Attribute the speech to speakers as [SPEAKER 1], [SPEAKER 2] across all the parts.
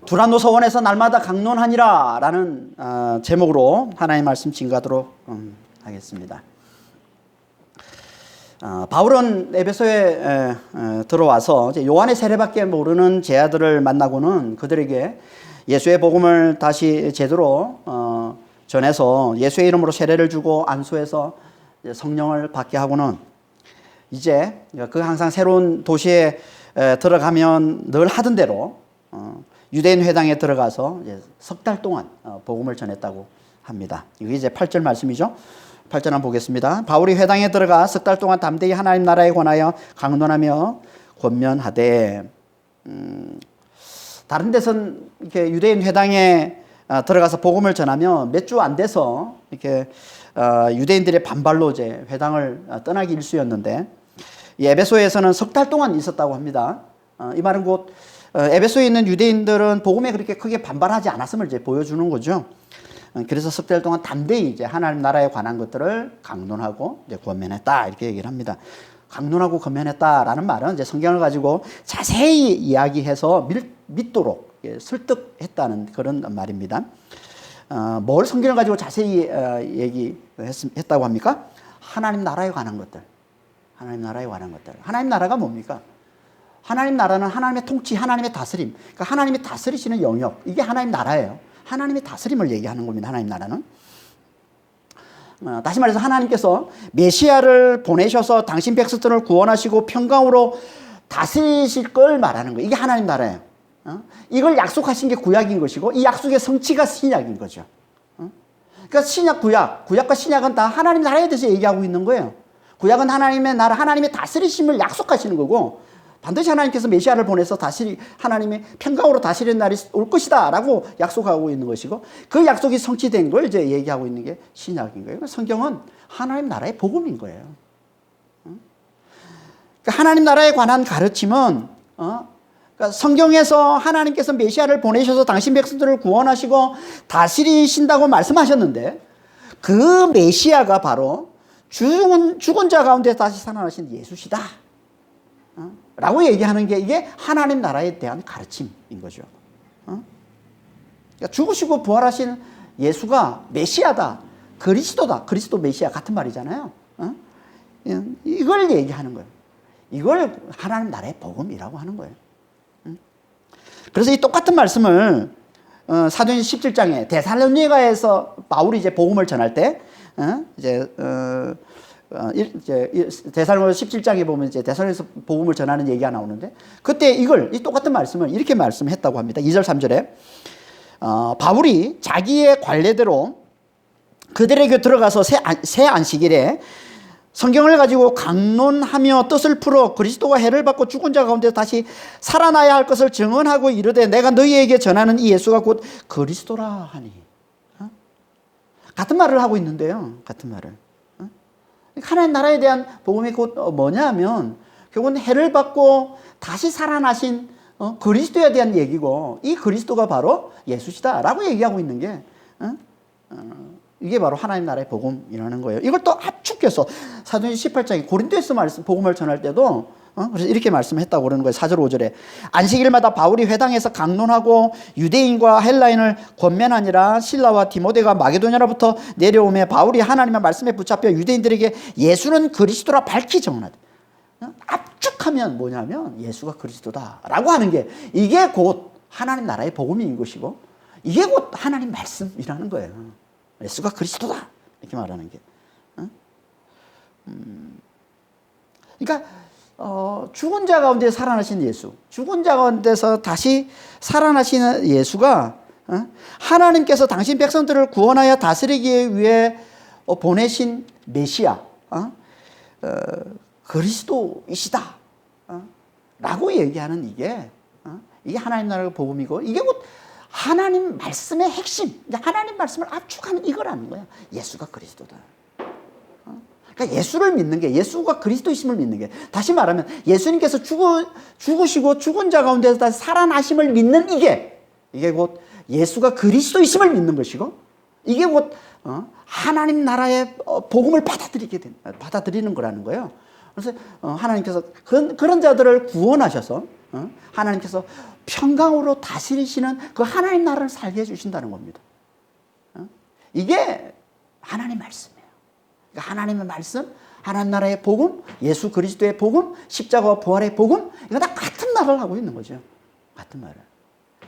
[SPEAKER 1] 두란노 서원에서 날마다 강론하니라 라는 제목으로 하나님의 말씀 증거하도록 하겠습니다. 바울은 에베소에 들어와서 이제 요한의 세례밖에 모르는 제자들을 만나고는 그들에게 예수의 복음을 다시 제대로 전해서 예수의 이름으로 세례를 주고 안수해서 성령을 받게 하고는 이제 그 항상 새로운 도시에 들어가면 늘 하던 대로 유대인 회당에 들어가서 석 달 동안 복음을 전했다고 합니다. 이게 이제 8절 말씀이죠. 8절 한번 보겠습니다. 바울이 회당에 들어가 석 달 동안 담대히 하나님 나라에 관하여 강론하며 권면하되. 다른 데선 이렇게 유대인 회당에 들어가서 복음을 전하면 몇 주 안 돼서 이렇게 유대인들의 반발로 이제 회당을 떠나기 일쑤였는데, 이 에베소에서는 석 달 동안 있었다고 합니다. 이 말은 곧 에베소에 있는 유대인들은 복음에 그렇게 크게 반발하지 않았음을 이제 보여주는 거죠. 그래서 석 달 동안 담대히 이제 하나님 나라에 관한 것들을 강론하고 이제 권면했다, 이렇게 얘기를 합니다. 강론하고 권면했다라는 말은 이제 성경을 가지고 자세히 이야기해서 믿도록 설득했다는 그런 말입니다. 뭘 성경을 가지고 자세히 얘기했다고 합니까? 하나님 나라에 관한 것들. 하나님 나라에 관한 것들. 하나님 나라가 뭡니까? 하나님 나라는 하나님의 통치, 하나님의 다스림. 그러니까 하나님이 다스리시는 영역. 이게 하나님 나라예요. 하나님의 다스림을 얘기하는 겁니다. 하나님 나라는. 다시 말해서 하나님께서 메시아를 보내셔서 당신 백성들을 구원하시고 평강으로 다스리실 걸 말하는 거예요. 이게 하나님 나라예요. 이걸 약속하신 게 구약인 것이고, 이 약속의 성취가 신약인 거죠. 그러니까 신약, 구약과 신약은 다 하나님 나라에 대해서 얘기하고 있는 거예요. 구약은 하나님의 나라, 하나님의 다스리심을 약속하시는 거고, 반드시 하나님께서 메시아를 보내서 하나님의 평강으로 다스리는 날이 올 것이다 라고 약속하고 있는 것이고, 그 약속이 성취된 걸 이제 얘기하고 있는 게 신약인 거예요. 성경은 하나님 나라의 복음인 거예요. 그러니까 하나님 나라에 관한 가르침은 그러니까 성경에서 하나님께서 메시아를 보내셔서 당신 백성들을 구원하시고 다스리신다고 말씀하셨는데, 그 메시아가 바로 죽은 자 가운데 다시 살아나신 예수시다 라고 얘기하는 게 이게 하나님 나라에 대한 가르침인 거죠. 그러니까 죽으시고 부활하신 예수가 메시아다, 그리스도다, 그리스도 메시아 같은 말이잖아요. 이걸 얘기하는 거예요. 이걸 하나님 나라의 복음이라고 하는 거예요. 그래서 이 똑같은 말씀을 사도행전 17장에 데살로니가에서 바울이 이제 복음을 전할 때 데살로니가 17장에 보면 이제 데살로니가에서 복음을 전하는 얘기가 나오는데, 그때 이 똑같은 말씀을 이렇게 말씀했다고 합니다. 2절 3절에 바울이 자기의 관례대로 그들에게 들어가서 새 안식일에 성경을 가지고 강론하며 뜻을 풀어 그리스도가 해를 받고 죽은 자 가운데 다시 살아나야 할 것을 증언하고 이르되, 내가 너희에게 전하는 이 예수가 곧 그리스도라 하니. 같은 말을 하고 있는데요. 같은 말을. 하나님 나라에 대한 복음이 곧 뭐냐면 결국은 해를 받고 다시 살아나신 그리스도에 대한 얘기고, 이 그리스도가 바로 예수시다라고 얘기하고 있는 게 이게 바로 하나님 나라의 복음이라는 거예요. 이걸 또 압축해서 사도행전 18장에 고린도에서 복음을 전할 때도 그래서 이렇게 말씀했다고 그러는 거예요. 4절 5절에 안식일마다 바울이 회당에서 강론하고 유대인과 헬라인을 권면하니라. 실라와 디모데가 마게도냐로부터 내려오매 바울이 하나님의 말씀에 붙잡혀 유대인들에게 예수는 그리스도라 밝히 정언하다. 압축하면 뭐냐면 예수가 그리스도다라고 하는 게 이게 곧 하나님 나라의 복음인 것이고, 이게 곧 하나님 말씀이라는 거예요. 예수가 그리스도다 이렇게 말하는 게. 그러니까 죽은 자 가운데 살아나신 예수, 죽은 자 가운데서 다시 살아나시는 예수가 하나님께서 당신 백성들을 구원하여 다스리기 위해 보내신 메시아, 그리스도이시다 라고 얘기하는 이게 하나님 나라의 복음이고, 이게 곧 하나님 말씀의 핵심, 하나님 말씀을 압축하는 이거라는 거야. 예수가 그리스도다. 그러니까 예수를 믿는 게, 예수가 그리스도이심을 믿는 게, 다시 말하면 예수님께서 죽으시고 죽은 자 가운데서 다시 살아나심을 믿는 이게 곧 예수가 그리스도이심을 믿는 것이고, 이게 곧 하나님 나라의 복음을 받아들이는 거라는 거예요. 그래서 하나님께서 그런 자들을 구원하셔서 하나님께서 평강으로 다스리시는 그 하나님 나라를 살게 해주신다는 겁니다. 이게 하나님 말씀이에요. 그러니까 하나님의 말씀, 하나님 나라의 복음, 예수 그리스도의 복음, 십자가와 부활의 복음, 이거 다 같은 말을 하고 있는 거죠. 같은 말을.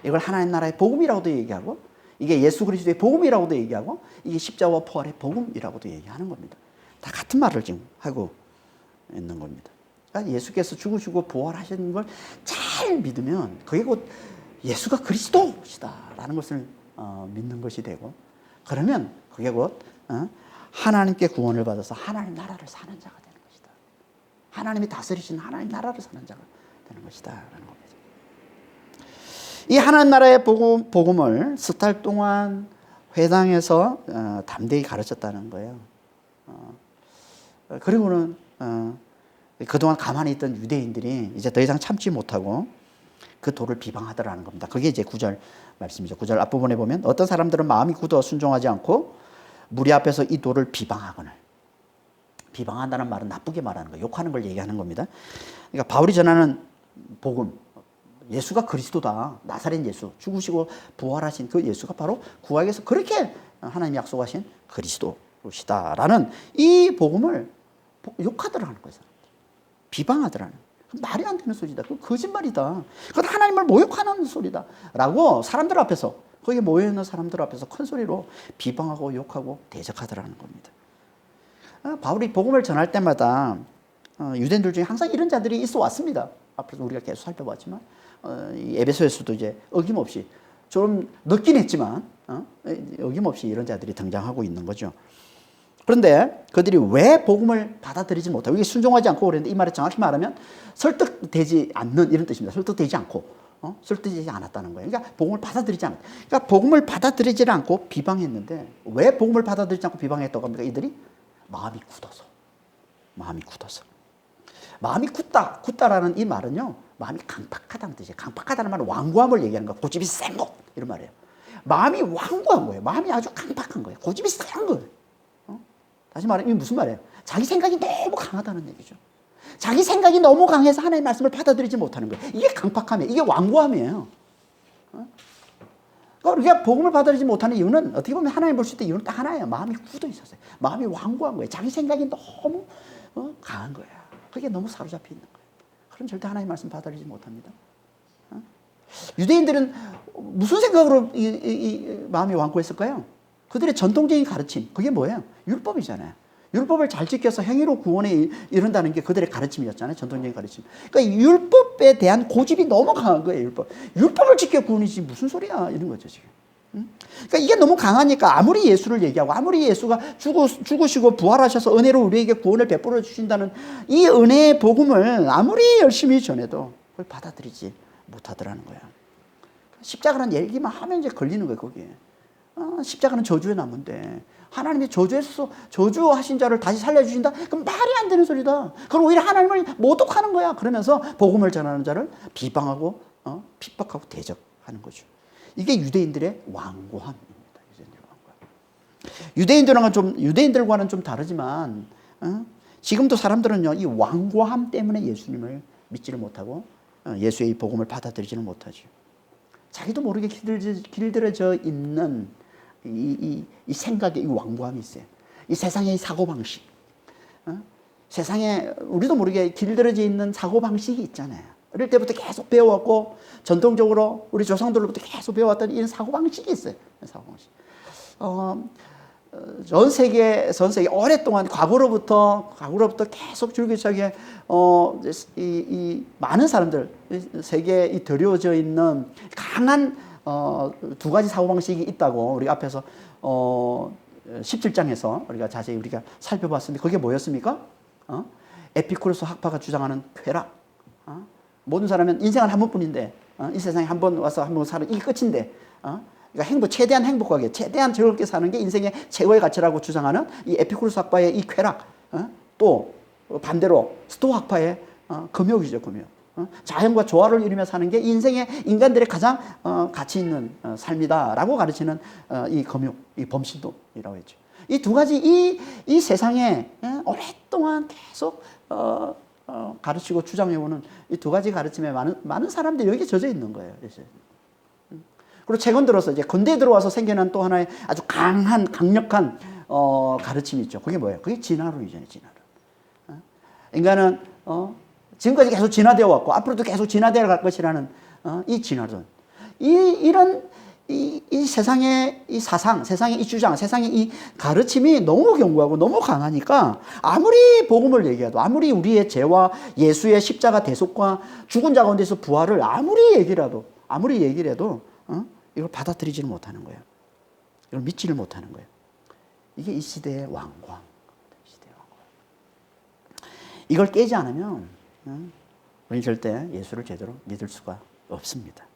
[SPEAKER 1] 이걸 하나님 나라의 복음이라고도 얘기하고, 이게 예수 그리스도의 복음이라고도 얘기하고, 이게 십자가와 부활의 복음이라고도 얘기하는 겁니다. 다 같은 말을 지금 하고 있는 겁니다. 그러니까 예수께서 죽으시고 부활하시는 걸 잘 믿으면 그게 곧 예수가 그리스도시다라는 것을 믿는 것이 되고, 그러면 그게 곧 하나님께 구원을 받아서 하나님 나라를 사는 자가 되는 것이다. 하나님이 다스리신 하나님 나라를 사는 자가 되는 것이다 라는 겁니다. 이 하나님 나라의 복음을 스탈 동안 회당에서 담대히 가르쳤다는 거예요. 그리고는 그동안 가만히 있던 유대인들이 이제 더 이상 참지 못하고 그 도를 비방하더라는 겁니다. 그게 이제 9절 말씀이죠. 9절 앞부분에 보면 어떤 사람들은 마음이 굳어 순종하지 않고 무리 앞에서 이 도를 비방하거늘. 비방한다는 말은 나쁘게 말하는 거예요. 욕하는 걸 얘기하는 겁니다. 그러니까 바울이 전하는 복음, 예수가 그리스도다. 나사렛 예수, 죽으시고 부활하신 그 예수가 바로 구약에서 그렇게 하나님이 약속하신 그리스도시다라는 이 복음을 욕하더라는 거예요. 비방하더라는 거예요. 말이 안 되는 소리다. 그건 거짓말이다. 그건 하나님을 모욕하는 소리다. 라고 사람들 앞에서, 거기에 모여있는 사람들 앞에서 큰 소리로 비방하고 욕하고 대적하더라는 겁니다. 바울이 복음을 전할 때마다 유대인들 중에 항상 이런 자들이 있어 왔습니다. 앞에서 우리가 계속 살펴봤지만, 에베소에서도 이제 어김없이, 좀 늦긴 했지만, 어김없이 이런 자들이 등장하고 있는 거죠. 그런데 그들이 왜 복음을 받아들이지 못하고, 이게 순종하지 않고 그랬는데, 이 말을 정확히 말하면 설득되지 않는 이런 뜻입니다. 설득되지 않고, 설득되지 않았다는 거예요. 그러니까 복음을 받아들이지 않았다. 그러니까 복음을 받아들이지 않고 비방했는데, 왜 복음을 받아들이지 않고 비방했다고 합니까? 이들이 마음이 굳어서. 마음이 굳어서. 마음이 굳다라는 이 말은요, 마음이 강팍하다는 뜻이에요. 강팍하다는 말은 완고함을 얘기하는 거예요. 고집이 센 것, 이런 말이에요. 마음이 완고한 거예요. 마음이 아주 강팍한 거예요. 고집이 센 거예요. 다시 말하면 이게 무슨 말이에요? 자기 생각이 너무 강하다는 얘기죠. 자기 생각이 너무 강해서 하나님의 말씀을 받아들이지 못하는 거예요. 이게 강팍함이에요. 이게 완고함이에요. 그러니까 우리가 복음을 받아들이지 못하는 이유는, 어떻게 보면 하나님 볼 수 있는 이유는 딱 하나예요. 마음이 굳어 있었어요. 마음이 완고한 거예요. 자기 생각이 너무 강한 거예요. 그게 너무 사로잡혀 있는 거예요. 그럼 절대 하나님의 말씀 받아들이지 못합니다. 유대인들은 무슨 생각으로 이 마음이 완고했을까요? 그들의 전통적인 가르침, 그게 뭐예요? 율법이잖아요. 율법을 잘 지켜서 행위로 구원에 이른다는 게 그들의 가르침이었잖아요. 전통적인 가르침. 그러니까 율법에 대한 고집이 너무 강한 거예요. 율법을 지켜 구원이지 무슨 소리야, 이런 거죠 지금. 그러니까 이게 너무 강하니까 아무리 예수를 얘기하고, 아무리 예수가 죽으시고 부활하셔서 은혜로 우리에게 구원을 베풀어 주신다는 이 은혜의 복음을 아무리 열심히 전해도 그걸 받아들이지 못하더라는 거야. 십자가는 얘기만 하면 이제 걸리는 거예요, 거기에. 십자가는 저주의 나무인데 하나님이 저주하신 자를 다시 살려주신다? 그럼 말이 안 되는 소리다. 그럼 오히려 하나님을 모독하는 거야. 그러면서 복음을 전하는 자를 비방하고 핍박하고 대적하는 거죠. 이게 유대인들의 완고함입니다. 유대인들과는 좀 다르지만, 지금도 사람들은요, 이 완고함 때문에 예수님을 믿지를 못하고 예수의 이 복음을 받아들이지는 못하죠. 자기도 모르게 길들여져 있는 이 생각의 이 완고함이 있어요. 이 세상의 이 사고방식. 세상에 우리도 모르게 길들여져 있는 사고방식이 있잖아요. 어릴 때부터 계속 배워왔고, 전통적으로 우리 조상들로부터 계속 배워왔던 이런 사고방식이 있어요. 사고방식. 전 세계 오랫동안 과거로부터 계속 줄기차게 이 많은 사람들, 세계에 이 들여져 있는 강한 두 가지 사고방식이 있다고 우리 앞에서 17장에서 우리가 자세히 살펴봤는데, 그게 뭐였습니까? 에피쿠로스 학파가 주장하는 쾌락. 모든 사람은 인생은 한 번뿐인데, 이 세상에 한 번 와서 한 번 사는 이게 끝인데, 그러니까 최대한 행복하게, 최대한 즐겁게 사는 게 인생의 최고의 가치라고 주장하는 이 에피쿠로스 학파의 이 쾌락, 또 반대로 스토아 학파의 금욕이죠, 금욕. 자연과 조화를 이루며 사는 게 인간들의 가장 가치 있는 삶이다라고 가르치는 이 금욕, 이 범신도이라고 했죠. 이 두 가지 이 세상에 오랫동안 계속 가르치고 주장해오는 이 두 가지 가르침에 많은 사람들이 여기 젖어 있는 거예요. 그리고 최근 들어서 이제 근대에 들어와서 생겨난 또 하나의 아주 강력한 가르침이 있죠. 그게 뭐예요? 그게 진화론이잖아요. 진화론. 인간은 지금까지 계속 진화되어 왔고 앞으로도 계속 진화되어 갈 것이라는 이 진화론. 이 세상의 이 사상, 세상의 이 주장, 세상의 이 가르침이 너무 견고하고 너무 강하니까 아무리 복음을 얘기해도, 아무리 우리의 죄와 예수의 십자가 대속과 죽은 자 가운데서 부활을 아무리 얘기를 해도 이걸 받아들이지를 못하는 거예요. 이걸 믿지를 못하는 거예요. 이게 이 시대의 왕광. 이걸 깨지 않으면 우리는 절대 예수를 제대로 믿을 수가 없습니다.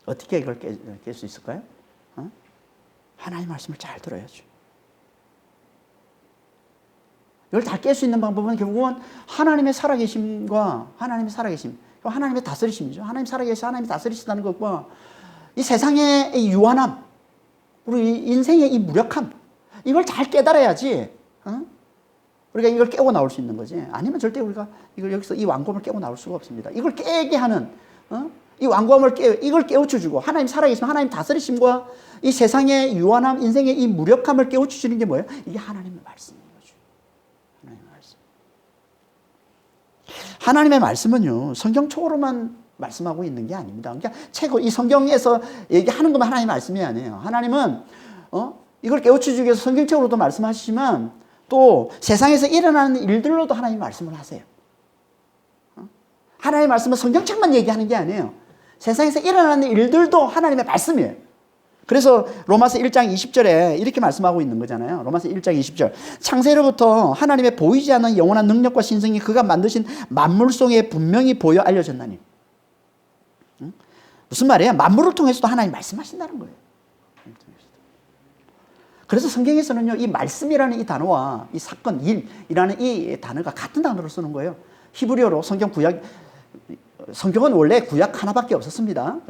[SPEAKER 1] 어떻게 이걸 깰 수 있을까요? 하나님의 말씀을 잘 들어야죠. 이걸 다 깰 수 있는 방법은 결국은 하나님의 살아계심과 하나님의 다스리심이죠. 하나님 살아계셔 하나님이 다스리신다는 것과 이 세상의 이 유한함, 우리 인생의 이 무력함, 이걸 잘 깨달아야지 우리가 이걸 깨고 나올 수 있는 거지. 아니면 절대 우리가 이걸 여기서 이 완고함을 깨고 나올 수가 없습니다. 이걸 깨게 하는 이 완고함을 이걸 깨우쳐주고 하나님 살아계신 하나님 다스리심과 이 세상의 유한함, 인생의 이 무력함을 깨우쳐주는 게 뭐예요? 이게 하나님의 말씀인 거죠. 하나님의 말씀. 하나님의 말씀은요, 성경적으로만 말씀하고 있는 게 아닙니다. 그러니까 이 성경에서 얘기하는 것만 하나님의 말씀이 아니에요. 하나님은 이걸 깨우쳐주기 위해서 성경적으로도 말씀하시지만 또 세상에서 일어나는 일들로도 하나님 말씀을 하세요. 하나님의 말씀은 성경책만 얘기하는 게 아니에요. 세상에서 일어나는 일들도 하나님의 말씀이에요. 그래서 로마서 1장 20절에 이렇게 말씀하고 있는 거잖아요. 로마서 1장 20절. 창세로부터 하나님의 보이지 않는 영원한 능력과 신성이 그가 만드신 만물 속에 분명히 보여 알려졌나니. 무슨 말이에요? 만물을 통해서도 하나님 말씀하신다는 거예요. 그래서 성경에서는요, 이 말씀이라는 이 단어와 이 사건, 일이라는 이 단어가 같은 단어로 쓰는 거예요. 히브리어로 성경은 원래 구약 하나밖에 없었습니다.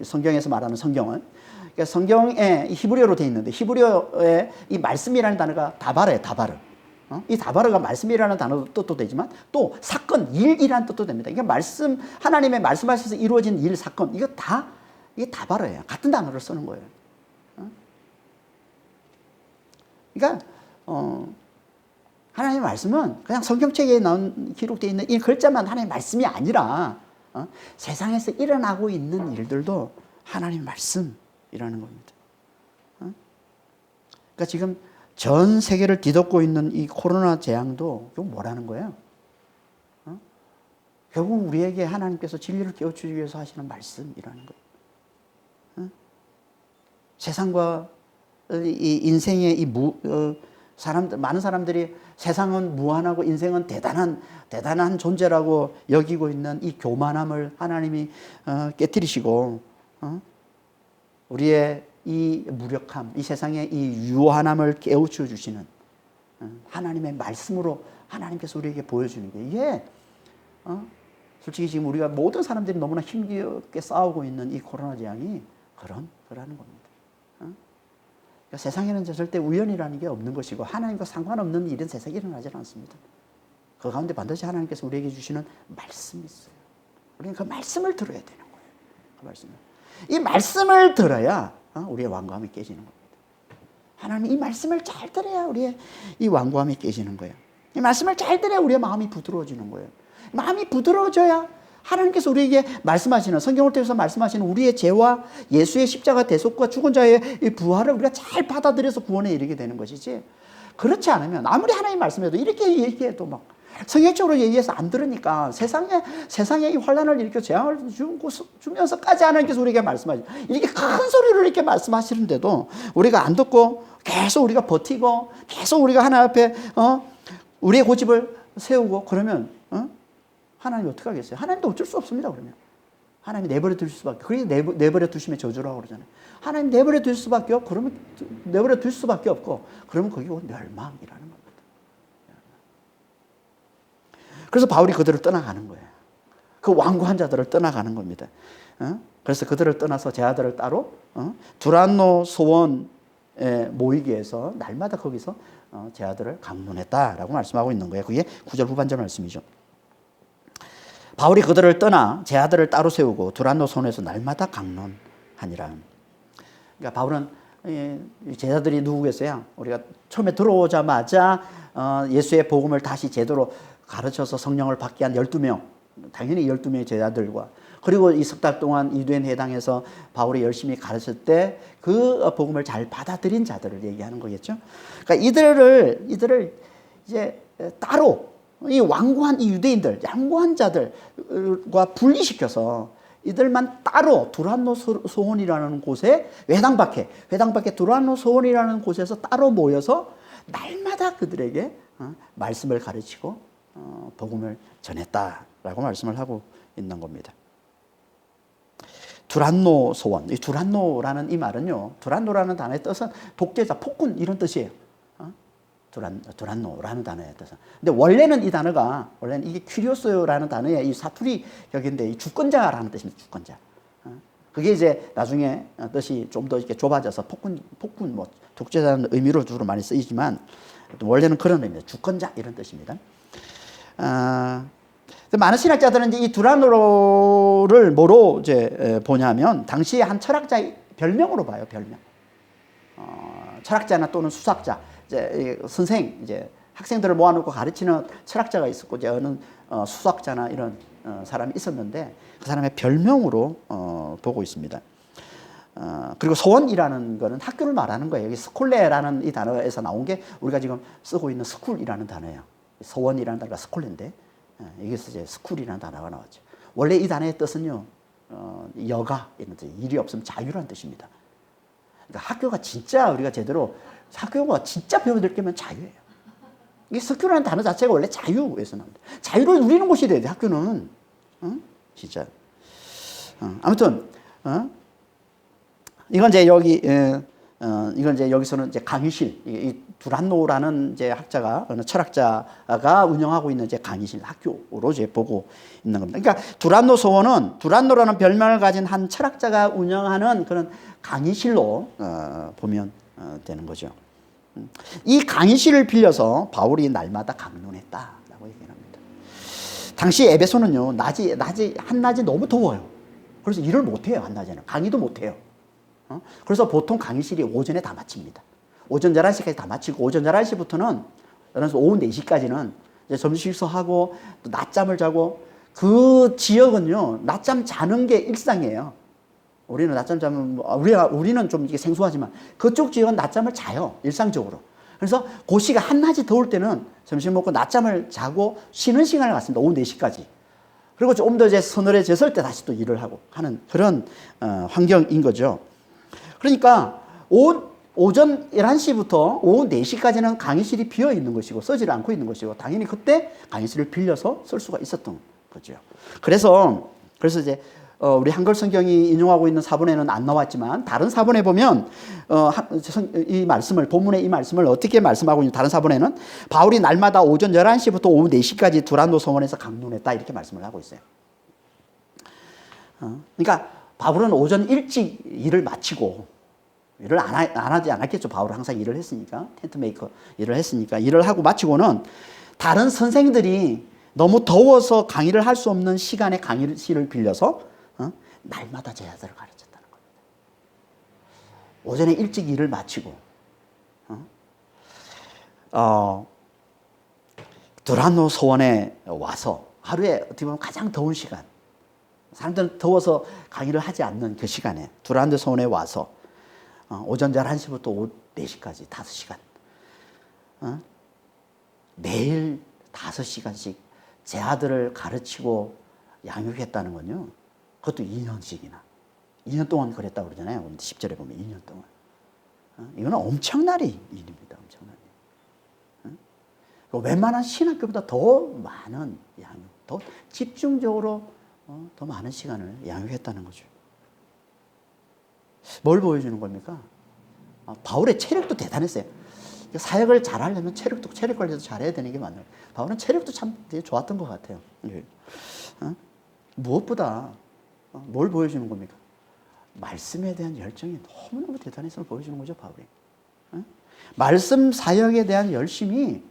[SPEAKER 1] 성경에서 말하는 성경은. 그러니까 성경에 히브리어로 되어 있는데, 히브리어에 이 말씀이라는 단어가 다바르예요, 다바르. 이 다바르가 말씀이라는 단어도 뜻도 되지만, 또 사건, 일이라는 뜻도 됩니다. 그러니까 하나님의 말씀하셔서 이루어진 일, 사건, 이게 다바르예요. 같은 단어를 쓰는 거예요. 그러니까, 하나님의 말씀은 그냥 성경책에 기록되어 있는 이 글자만 하나님의 말씀이 아니라 세상에서 일어나고 있는 일들도 하나님의 말씀이라는 겁니다. 그러니까 지금 전 세계를 뒤덮고 있는 이 코로나 재앙도 결국 뭐라는 거예요? 결국 우리에게 하나님께서 진리를 깨우치기 위해서 하시는 말씀이라는 거예요. 세상과 이 인생의 많은 사람들이 세상은 무한하고 인생은 대단한 존재라고 여기고 있는 이 교만함을 하나님이 깨뜨리시고 우리의 이 무력함, 이 세상의 이 유한함을 깨우쳐 주시는 하나님의 말씀으로 하나님께서 우리에게 보여주는 게 이게 솔직히 지금 우리가 모든 사람들이 너무나 힘겹게 싸우고 있는 이 코로나 재앙이 그러는 겁니다. 그러니까 세상에는 절대 우연이라는 게 없는 것이고 하나님과 상관없는 일은 세상에 일어나지 않습니다. 그 가운데 반드시 하나님께서 우리에게 주시는 말씀이 있어요. 우리는 그 말씀을 들어야 되는 거예요. 그 말씀을. 이 말씀을 들어야 우리의 완고함이 깨지는 겁니다. 하나님 이 말씀을 잘 들어야 우리의 이 완고함이 깨지는 거예요. 이 말씀을 잘 들어야 우리의 마음이 부드러워지는 거예요. 마음이 부드러워져야 하나님께서 우리에게 말씀하시는, 성경을 통해서 말씀하시는 우리의 죄와 예수의 십자가 대속과 죽은 자의 이 부활을 우리가 잘 받아들여서 구원에 이르게 되는 것이지, 그렇지 않으면 아무리 하나님 말씀해도 이렇게 얘기해도 막 성경적으로 얘기해서 안 들으니까 세상에 이 환란을 일으켜 재앙을 주면서까지 하나님께서 우리에게 말씀하시죠. 이렇게 큰 소리로 이렇게 말씀하시는데도 우리가 안 듣고 계속 우리가 버티고 계속 우리가 하나님 앞에 우리의 고집을 세우고 그러면 하나님이 어떻게 하겠어요? 하나님도 어쩔 수 없습니다. 그러면 하나님이 내버려 두실 수밖에. 그게 내버려 두심의 저주라고 그러잖아요. 하나님 내버려 두실 수밖에 없고, 그러면 내버려 두실 수밖에 없고, 그러면 거기 멸망이라는 겁니다. 그래서 바울이 그들을 떠나가는 거예요. 그 완고한 자들을 떠나가는 겁니다. 그래서 그들을 떠나서 제 아들을 따로 두란노 소원에 모이기 위해서 날마다 거기서 제 아들을 강론했다라고 말씀하고 있는 거예요. 그게 9절 후반절 말씀이죠. 바울이 그들을 떠나 제 아들을 따로 세우고 두란노 손에서 날마다 강론하니라. 그러니까 바울은 제자들이 누구겠어요? 우리가 처음에 들어오자마자 예수의 복음을 다시 제대로 가르쳐서 성령을 받게 한 12명, 당연히 12명의 제자들과, 그리고 이 석 달 동안 유대인 회당에서 바울이 열심히 가르칠 때 그 복음을 잘 받아들인 자들을 얘기하는 거겠죠. 그러니까 이들을 이제 따로 이 완고한 이 유대인들, 양고한 자들과 분리시켜서 이들만 따로 두란노 소원이라는 곳에 회당 밖에 두란노 소원이라는 곳에서 따로 모여서 날마다 그들에게 말씀을 가르치고 복음을 전했다라고 말씀을 하고 있는 겁니다. 두란노 소원, 이 두란노라는 이 말은요, 두란노라는 단어의 뜻은 독재자, 폭군 이런 뜻이에요. 두란노라는 단어의 뜻은. 근데 원래는 이 단어가, 원래는 이게 퀴리오스라는 단어의 이 사투리 격인데, 이 주권자라는 뜻입니다. 주권자. 그게 이제 나중에 뜻이 좀 더 이렇게 좁아져서 폭군, 뭐, 독재자는 의미로 주로 많이 쓰이지만, 원래는 그런 의미입니다. 주권자 이런 뜻입니다. 많은 신학자들은 이제 이 두란노를 뭐로 이제 보냐면, 당시에 한 철학자의 별명으로 봐요, 별명. 철학자나 또는 수학자, 이제 선생, 이제 학생들을 모아놓고 가르치는 철학자가 있었고, 이제 어느 수학자나 이런 사람이 있었는데, 그 사람의 별명으로 보고 있습니다. 그리고 소원이라는 거는 학교를 말하는 거예요. 여기 스콜레라는 이 단어에서 나온 게 우리가 지금 쓰고 있는 스쿨이라는 단어예요. 소원이라는 단어가 스콜레인데, 여기서 이제 스쿨이라는 단어가 나왔죠. 원래 이 단어의 뜻은요, 여가, 이런 뜻, 일이 없으면 자유라는 뜻입니다. 그러니까 학교가 진짜 우리가 제대로, 학교가 진짜 배워들 게면 자유예요. 이 스쿨이라는 단어 자체가 원래 자유에서 나옵니다. 자유를 누리는 곳이 돼야 돼, 학교는. 진짜. 아무튼, 이건 이제 여기, 이건 이제 여기서는 이제 강의실, 이 두란노라는 이제 학자가, 어느 철학자가 운영하고 있는 이제 강의실, 학교로 이제 보고 있는 겁니다. 그러니까 두란노 소원은 두란노라는 별명을 가진 한 철학자가 운영하는 그런 강의실로 보면 되는 거죠. 이 강의실을 빌려서 바울이 날마다 강론했다라고 얘기합니다. 당시 에베소는요, 한낮이 너무 더워요. 그래서 일을 못해요, 한낮에는. 강의도 못해요. 그래서 보통 강의실이 오전에 다 마칩니다. 오전 11시까지 다 마치고, 오전 11시부터는, 오후 4시까지는 이제 점심 식사하고, 또 낮잠을 자고, 그 지역은요, 낮잠 자는 게 일상이에요. 우리는 낮잠 자면, 우리는 좀 이게 생소하지만, 그쪽 지역은 낮잠을 자요, 일상적으로. 그래서 그 시간, 한낮이 더울 때는 점심 먹고 낮잠을 자고 쉬는 시간을 갖습니다. 오후 4시까지. 그리고 좀 더 이제 서늘해졌을 때 다시 또 일을 하고 하는 그런 환경인 거죠. 그러니까 오전 11시부터 오후 4시까지는 강의실이 비어 있는 것이고 쓰지 않고 있는 것이고, 당연히 그때 강의실을 빌려서 쓸 수가 있었던 거죠. 그래서 이제 우리 한글 성경이 인용하고 있는 사본에는 안 나왔지만, 다른 사본에 보면 이 말씀을, 본문의 이 말씀을 어떻게 말씀하고 있는, 다른 사본에는 바울이 날마다 오전 11시부터 오후 4시까지 두란노 서원에서 강론했다 이렇게 말씀을 하고 있어요. 그러니까 바울은 오전 일찍 일을 마치고, 일을 안 하지 않았겠죠. 바울은 항상 일을 했으니까, 텐트 메이커 일을 했으니까, 일을 하고 마치고는 다른 선생들이 너무 더워서 강의를 할 수 없는 시간에 강의실을 빌려서 날마다 제자들을 가르쳤다는 겁니다. 오전에 일찍 일을 마치고 두란노 소원에 와서 하루에 어떻게 보면 가장 더운 시간, 사람들은 더워서 강의를 하지 않는 그 시간에 두란노 소원에 와서 오전 11시부터 오후 4시까지 5시간 매일 5시간씩 제 아들을 가르치고 양육했다는 건요, 그것도 2년씩이나 2년 동안 그랬다고 그러잖아요. 10절에 보면 2년 동안. 이거는 엄청난 일입니다. 엄청난 일. 웬만한 신학교보다 더 많은 양육, 더 집중적으로 더 많은 시간을 양육했다는 거죠. 뭘 보여주는 겁니까? 바울의 체력도 대단했어요. 사역을 잘하려면 체력 관리도 잘해야 되는 게 맞아요. 바울은 체력도 참 되게 좋았던 것 같아요. 무엇보다 뭘 보여주는 겁니까? 말씀에 대한 열정이 너무너무 대단해서 보여주는 거죠, 바울이. 말씀 사역에 대한 열심이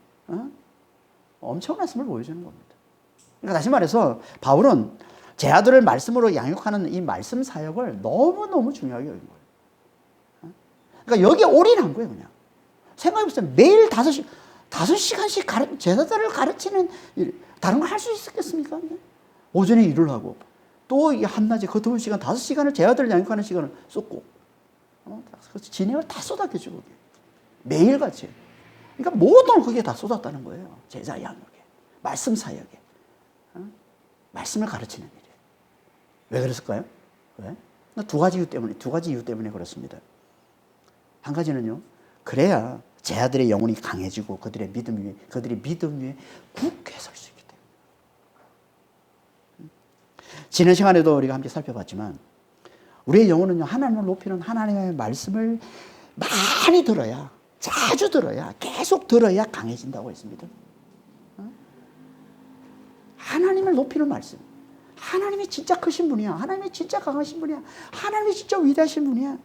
[SPEAKER 1] 엄청났음을 보여주는 겁니다. 그러니까 다시 말해서 바울은 제 아들을 말씀으로 양육하는 이 말씀 사역을 너무너무 중요하게 여긴 거예요. 그러니까 여기에 올인한 거예요, 그냥. 생각해보세요. 매일 5시간씩 제자들을 가르치는 일, 다른 거 할 수 있었겠습니까? 오전에 일을 하고, 또 한낮에 그 더운 시간 5시간을 제 아들을 양육하는 시간을 쏟고, 진행을 다 쏟아내주고, 매일같이. 그러니까 모든 걸 거기에 다 쏟았다는 거예요. 제자 양육에, 말씀 사역에, 말씀을 가르치는 일이에요. 왜 그랬을까요? 왜? 두 가지 이유 때문에 그렇습니다. 한 가지는요, 그래야 제 아들의 영혼이 강해지고 그들의 믿음 위에 굳게 설 수 있기 때문에. 지난 시간에도 우리가 함께 살펴봤지만, 우리의 영혼은요, 하나님을 높이는 하나님의 말씀을 많이 들어야, 자주 들어야, 계속 들어야 강해진다고 했습니다. 하나님을 높이는 말씀. 하나님이 진짜 크신 분이야. 하나님이 진짜 강하신 분이야. 하나님이 진짜 위대하신 분이야.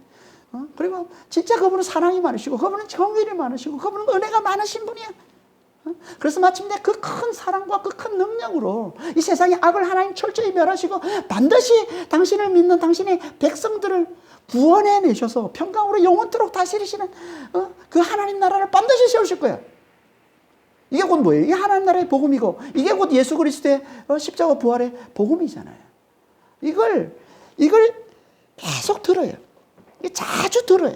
[SPEAKER 1] 그리고 진짜 그분은 사랑이 많으시고, 그분은 정의이 많으시고, 그분은 은혜가 많으신 분이야. 그래서 마침내 그 큰 사랑과 그 큰 능력으로 이 세상의 악을 하나님 철저히 멸하시고, 반드시 당신을 믿는 당신의 백성들을 구원해 내셔서 평강으로 영원토록 다스리시는 그 하나님 나라를 반드시 세우실 거야. 이게 곧 뭐예요? 이게 하나님 나라의 복음이고, 이게 곧 예수 그리스도의 십자가 부활의 복음이잖아요. 이걸 계속 들어요. 자주 들어요.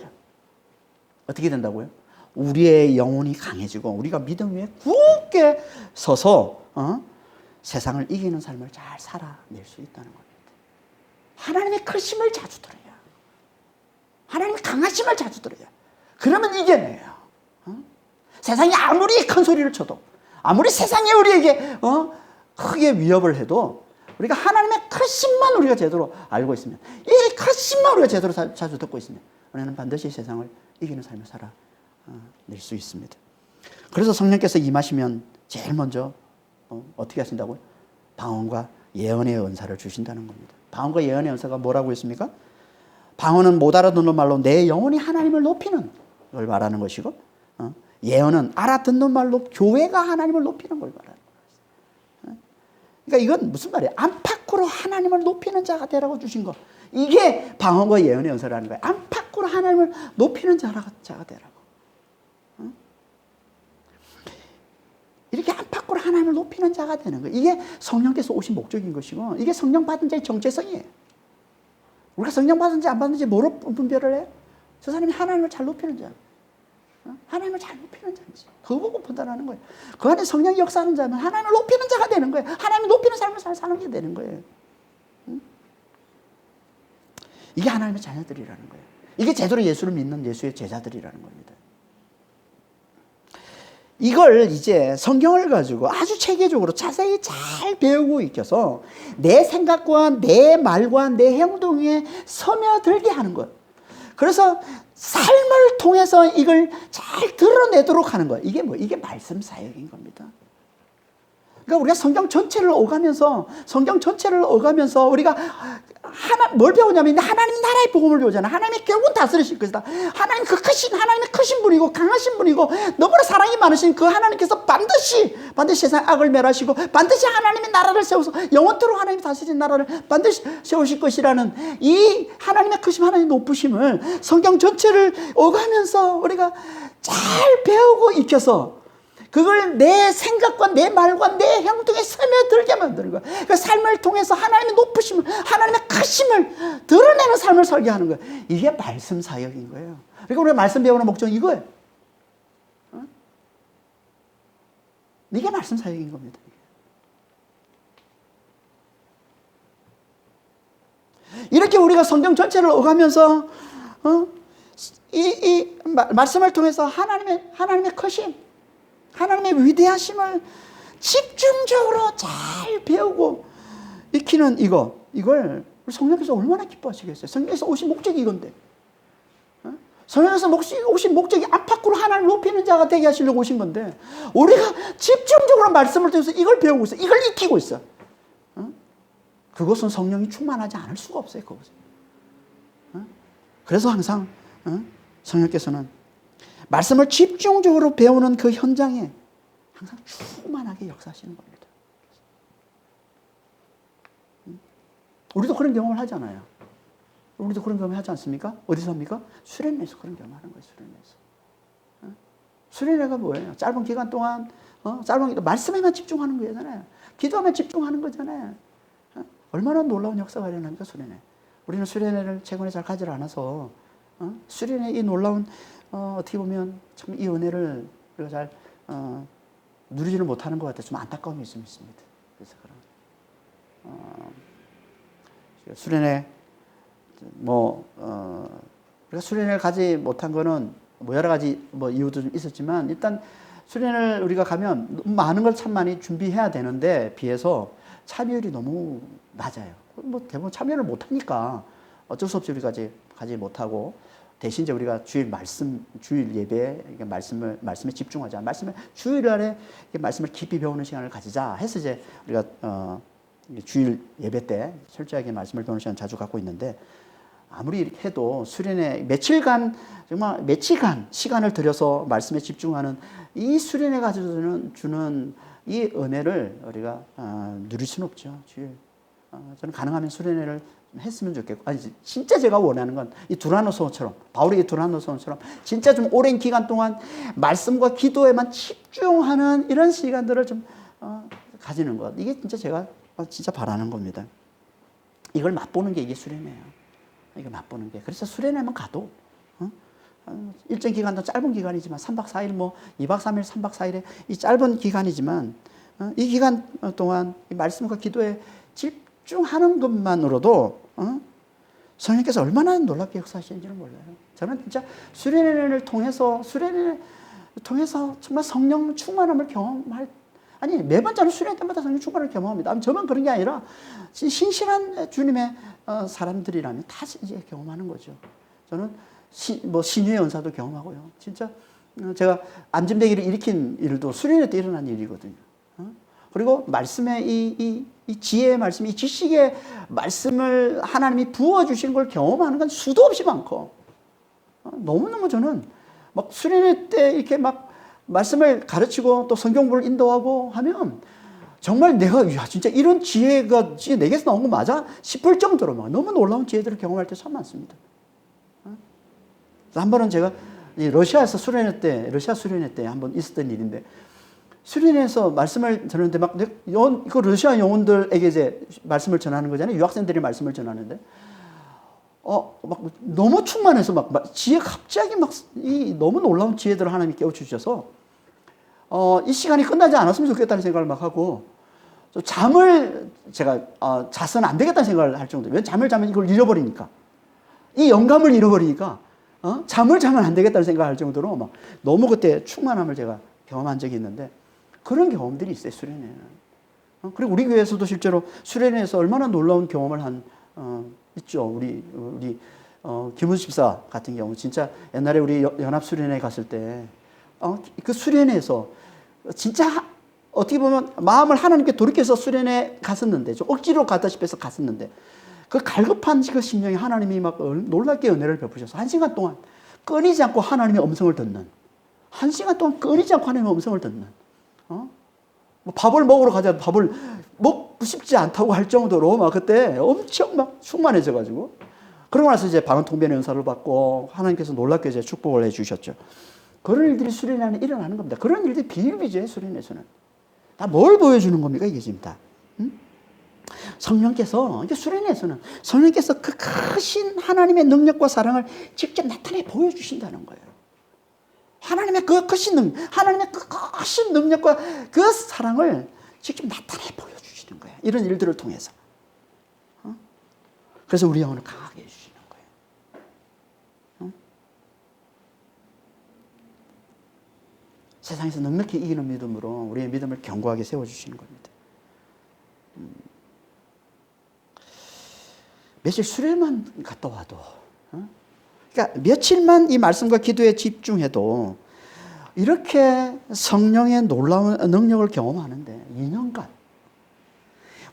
[SPEAKER 1] 어떻게 된다고요? 우리의 영혼이 강해지고 우리가 믿음 위에 굳게 서서 세상을 이기는 삶을 잘 살아낼 수 있다는 겁니다. 하나님의 크심을 자주 들어요. 하나님의 강하심을 자주 들어요. 그러면 이겨내요. 세상이 아무리 큰 소리를 쳐도, 아무리 세상이 우리에게 크게 위협을 해도, 우리가 하나님의 크심만 우리가 제대로 알고 있으면, 이 크심만 우리가 제대로 자주 듣고 있으면, 우리는 반드시 세상을 이기는 삶을 살아낼 수 있습니다. 그래서 성령께서 임하시면 제일 먼저 어떻게 하신다고요? 방언과 예언의 은사를 주신다는 겁니다. 방언과 예언의 은사가 뭐라고 했습니까? 방언은 못 알아듣는 말로 내 영혼이 하나님을 높이는 걸 말하는 것이고, 예언은 알아듣는 말로 교회가 하나님을 높이는 걸 말하는 거예요. 그러니까 이건 무슨 말이에요? 안팎으로 하나님을 높이는 자가 되라고 주신 거. 이게 방언과 예언의 은사라는 거예요. 안팎으로 하나님을 높이는 자가 되라고. 이렇게 안팎으로 하나님을 높이는 자가 되는 거예요. 이게 성령께서 오신 목적인 것이고, 이게 성령 받은 자의 정체성이에요. 우리가 성령 받은지 안 받은지 뭐로 분별을 해요? 저 사람이 하나님을 잘 높이는 자, 하나님을 잘 높이는 자인지 그거 보고 판단하는 거예요. 그 안에 성령이 역사하는 자면 하나님을 높이는 자가 되는 거예요. 하나님을 높이는 삶을 잘 사는 게 되는 거예요. 이게 하나님의 자녀들이라는 거예요. 이게 제대로 예수를 믿는 예수의 제자들이라는 겁니다. 이걸 이제 성경을 가지고 아주 체계적으로 자세히 잘 배우고 익혀서 내 생각과 내 말과 내 행동에 스며들게 하는 것. 그래서 삶을 통해서 이걸 잘 드러내도록 하는 거예요. 이게 이게 말씀 사역인 겁니다. 그러니까 우리가 성경 전체를 오가면서 우리가 뭘 배우냐면 하나님 나라의 복음을 배우잖아. 하나님의 결국은 다스리실 것이다. 하나님의 크신 분이고 강하신 분이고 너무나 사랑이 많으신 그 하나님께서 반드시 세상 악을 멸하시고 반드시 하나님의 나라를 세워서 영원토록 하나님이 다스리는 나라를 반드시 세우실 것이라는 이 하나님의 크심, 하나님의 높으심을 성경 전체를 오가면서 우리가 잘 배우고 익혀서 그걸 내 생각과 내 말과 내 행동에 스며들게 만드는 거야. 그 삶을 통해서 하나님의 높으심을, 하나님의 크심을 드러내는 삶을 살게 하는 거야. 이게 말씀 사역인 거예요. 그러니까 우리가 말씀 배우는 목적은 이거예요. 이게 말씀 사역인 겁니다. 이렇게 우리가 성경 전체를 오가면서 이 말씀을 통해서 하나님의 크심, 하나님의 위대하심을 집중적으로 잘 배우고 익히는 이걸 성령께서 얼마나 기뻐하시겠어요. 성령께서 오신 목적이 이건데, 성령께서 오신 목적이 안팎으로 하나님을 높이는 자가 되게 하시려고 오신 건데, 우리가 집중적으로 말씀을 통해서 이걸 배우고 있어, 이걸 익히고 있어. 그것은 성령이 충만하지 않을 수가 없어요. 그것은. 그래서 항상 성령께서는 말씀을 집중적으로 배우는 그 현장에 항상 충만하게 역사하시는 겁니다. 우리도 그런 경험을 하잖아요. 우리도 그런 경험을 하지 않습니까? 어디서 합니까? 수련회에서 그런 경험하는 거예요. 수련회에서. 수련회가 뭐예요? 짧은 기간 동안 짧은 기간 말씀에만 집중하는 거잖아요. 기도하면 집중하는 거잖아요. 얼마나 놀라운 역사가 일어납니까? 수련회. 우리는 수련회를 최근에 잘 가지 않아서 수련회 이 놀라운 어떻게 보면 참 이 은혜를 우리가 잘 누리지를 못하는 것 같아서 좀 안타까움이 좀 있습니다. 그래서 그런 수련회 우리가 수련회를 가지 못한 거는 여러 가지 이유도 좀 있었지만 일단 수련회를 우리가 가면 많은 걸 참 많이 준비해야 되는데 비해서 참여율이 너무 낮아요. 대부분 참여를 못하니까 어쩔 수 없이 우리가 가지 못하고 대신 이제 우리가 주일 예배에 말씀에 집중하자. 주일날에 말씀을 깊이 배우는 시간을 가지자 해서 이제 우리가 주일 예배 때 철저하게 말씀을 배우는 시간 자주 갖고 있는데 아무리 이렇게 해도 수련회 정말 며칠간 시간을 들여서 말씀에 집중하는 이 수련회가 주는 이 은혜를 우리가 누릴 수는 없죠. 저는 가능하면 수련회를 했으면 좋겠고, 진짜 제가 원하는 건 이 두라노소원처럼, 바울의 이 두라노소원처럼 진짜 좀 오랜 기간 동안 말씀과 기도에만 집중하는 이런 시간들을 좀 가지는 것. 이게 진짜 제가 진짜 바라는 겁니다. 이걸 맛보는 게 이게 수련회예요. 이거 맛보는 게. 그래서 수련회만 가도 일정 기간도 짧은 기간이지만 3박 4일 2박 3일 3박 4일의 이 짧은 기간이지만 이 기간 동안 이 말씀과 기도에 집중하는 것만으로도 성령께서 얼마나 놀랍게 역사하시는지를 몰라요. 저는 진짜 수련회를 통해서 정말 성령 충만함을 매번 저는 수련회 때마다 성령 충만을 경험합니다. 저만 그런 게 아니라 신실한 주님의 사람들이라면 다 이제 경험하는 거죠. 저는 신유의 은사도 경험하고요. 진짜 제가 안진뱅이를 일으킨 일도 수련회 때 일어난 일이거든요. 그리고 말씀의 이 지혜의 말씀, 이 지식의 말씀을 하나님이 부어주신 걸 경험하는 건 수도 없이 많고 너무너무 저는 막 수련회 때 이렇게 막 말씀을 가르치고 또 성경부를 인도하고 하면 정말 내가 진짜 이런 지혜가 내게서 나온 거 맞아? 싶을 정도로 막 너무 놀라운 지혜들을 경험할 때 참 많습니다. 한 번은 제가 러시아 수련회 때 한 번 있었던 일인데 수련회에서 말씀을 전하는데 그 러시아 영혼들에게 이제 말씀을 전하는 거잖아요. 유학생들이 말씀을 전하는데 막 너무 충만해서 갑자기 이 너무 놀라운 지혜들을 하나님이 깨우쳐 이 시간이 끝나지 않았으면 좋겠다는 생각을 막 하고 잠을 제가 자서는 안 되겠다는 생각을 할 정도. 왜 잠을 자면 이걸 잃어버리니까 이 영감을 잃어버리니까 잠을 자면 안 되겠다는 생각을 할 정도로 너무 그때 충만함을 제가 경험한 적이 있는데 그런 경험들이 있어요. 수련회는. 그리고 우리 교회에서도 실제로 수련회에서 얼마나 놀라운 경험을 있죠. 우리 김은수 집사 같은 경우 진짜 옛날에 우리 연합수련회 갔을 때 그 수련회에서 진짜 어떻게 보면 마음을 하나님께 돌이켜서 수련회 갔었는데 좀 억지로 가다시피 해서 갔었는데 그 갈급한 그 심령에 하나님이 놀랍게 은혜를 베푸셔서 1시간 동안 끊이지 않고 하나님의 음성을 듣는 1시간 동안 끊이지 않고 하나님의 음성을 듣는 밥을 먹으러 가자 밥을 먹고 싶지 않다고 할 정도로 그때 엄청 충만해져가지고 그러고 나서 이제 방언통변의 은사를 받고 하나님께서 놀랍게 이제 축복을 해주셨죠. 그런 일들이 수련회는 일어나는 겁니다. 그런 일들이 비일비재해요. 수련회에서는 다 뭘 보여주는 겁니까? 이게 지금 다 성령께서 수련회에서는 성령께서 그 크신 하나님의 능력과 사랑을 직접 나타내 보여주신다는 거예요. 하나님의 그 크신 능력과 그 사랑을 직접 나타내 보여주시는 거예요. 이런 일들을 통해서. 그래서 우리 영혼을 강하게 해주시는 거예요. 세상에서 넉넉히 이기는 믿음으로 우리의 믿음을 견고하게 세워주시는 겁니다. 며칠 수련만 갔다 와도 그러니까 며칠만 이 말씀과 기도에 집중해도 이렇게 성령의 놀라운 능력을 경험하는데 2년간